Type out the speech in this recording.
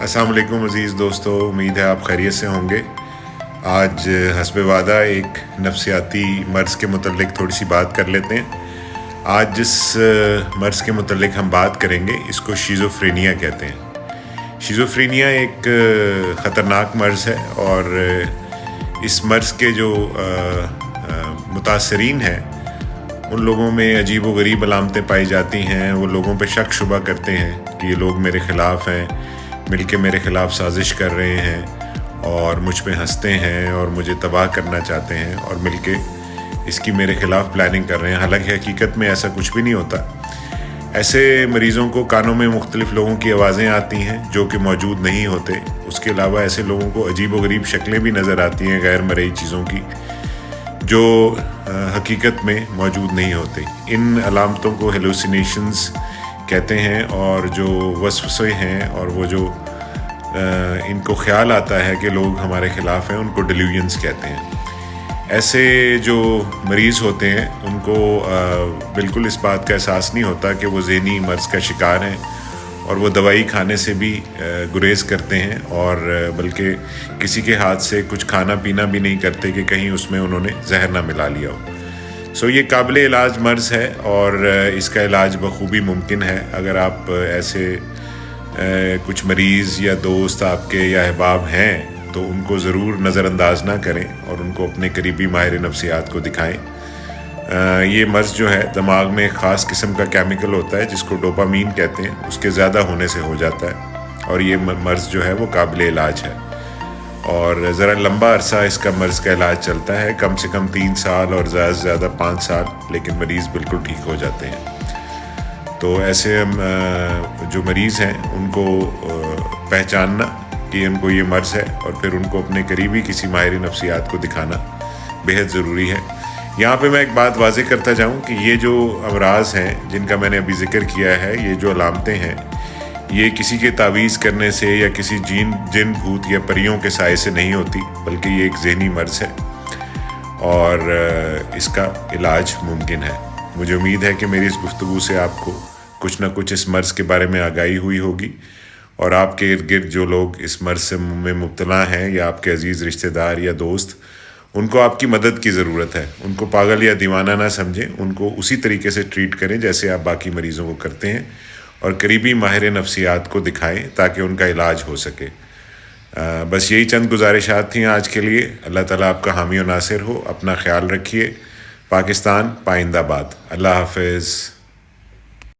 अस्सलाम वालेकुम अज़ीज़ दोस्तों, उम्मीद है आप खैरियत से होंगे। आज हस्ब वादा एक नफ्सियाती मर्ज़ के मुतल्लिक़ थोड़ी सी बात कर लेते हैं। आज जिस मर्ज़ के मुतल्लिक़ हम बात करेंगे इसको शिज़ोफ्रेनिया कहते हैं। शिज़ोफ्रेनिया एक ख़तरनाक मर्ज़ है और इस मर्ज़ के जो मुतासरीन हैं उन लोगों में अजीब व गरीब अलामतें पाई जाती हैं। वो लोगों पे शक शुबा करते हैं कि ये लोग मेरे ख़िलाफ़ हैं, मिलके मेरे ख़िलाफ़ साजिश कर रहे हैं और मुझ पे हंसते हैं और मुझे तबाह करना चाहते हैं और मिलके इसकी मेरे ख़िलाफ़ प्लानिंग कर रहे हैं। हालांकि हकीकत में ऐसा कुछ भी नहीं होता। ऐसे मरीज़ों को कानों में मुख्तलिफ़ लोगों की आवाज़ें आती हैं जो कि मौजूद नहीं होते। उसके अलावा ऐसे लोगों को अजीब व गरीब शक्लें भी नज़र आती हैं गैर मरई चीज़ों की जो हकीकत में मौजूद नहीं होते। इन अलामतों को हेलुसिनेशंस कहते हैं और जो वसवसे हैं और वो जो इनको ख्याल आता है कि लोग हमारे ख़िलाफ़ हैं उनको डिल्यूजन्स कहते हैं। ऐसे जो मरीज़ होते हैं उनको बिल्कुल इस बात का एहसास नहीं होता कि वो ज़हनी मर्ज़ का शिकार हैं और वो दवाई खाने से भी गुरेज़ करते हैं और बल्कि किसी के हाथ से कुछ खाना पीना भी नहीं करते कि कहीं उसमें उन्होंने जहर ना मिला लिया हो। ये काबिल इलाज मर्ज़ है और इसका इलाज बखूबी मुमकिन है। अगर आप ऐसे कुछ मरीज़ या दोस्त आपके या अहबाब हैं तो उनको ज़रूर नज़रअंदाज ना करें और उनको अपने करीबी माहिर नफ्सियात को दिखाएं। ये मर्ज़ जो है दिमाग में एक ख़ास किस्म का केमिकल होता है जिसको डोपामीन कहते हैं, उसके ज़्यादा होने से हो जाता है और ये मर्ज़ जो है वो काबिल इलाज है और ज़रा लंबा अरसा इसका मर्ज़ का इलाज चलता है, कम से कम 3 साल और ज़्यादा से ज़्यादा 5 साल, लेकिन मरीज़ बिल्कुल ठीक हो जाते हैं। तो ऐसे जो मरीज़ हैं उनको पहचानना कि उनको ये मर्ज़ है और फिर उनको अपने करीबी किसी माहिर नफ्सियात को दिखाना बेहद ज़रूरी है। यहाँ पे मैं एक बात वाज़ेह करता जाऊँ कि ये जो अमराज़ हैं जिनका मैंने अभी ज़िक्र किया है, ये जो अलामतें हैं, ये किसी के तावीज़ करने से या किसी जिन भूत या परियों के साए से नहीं होती, बल्कि ये एक ज़हनी मर्ज़ है और इसका इलाज मुमकिन है। मुझे उम्मीद है कि मेरी इस गुफ्तगू से आपको कुछ ना कुछ इस मर्ज़ के बारे में आगाही हुई होगी और आपके इर्द गिर्द जो लोग इस मर्ज़ से में मुब्तला हैं या आपके अजीज़ रिश्तेदार या दोस्त, उनको आपकी मदद की ज़रूरत है। उनको पागल या दीवाना ना समझें, उनको उसी तरीके से ट्रीट करें जैसे आप बाकी मरीज़ों को करते हैं और करीबी माहिर नफ्सियात को दिखाएं ताकि उनका इलाज हो सके। बस यही चंद गुजारिशात थी आज के लिए। अल्लाह ताला आपका हामी और नासिर हो। अपना ख्याल रखिए। पाकिस्तान पाइंदाबाद। अल्लाह हाफ़िज़।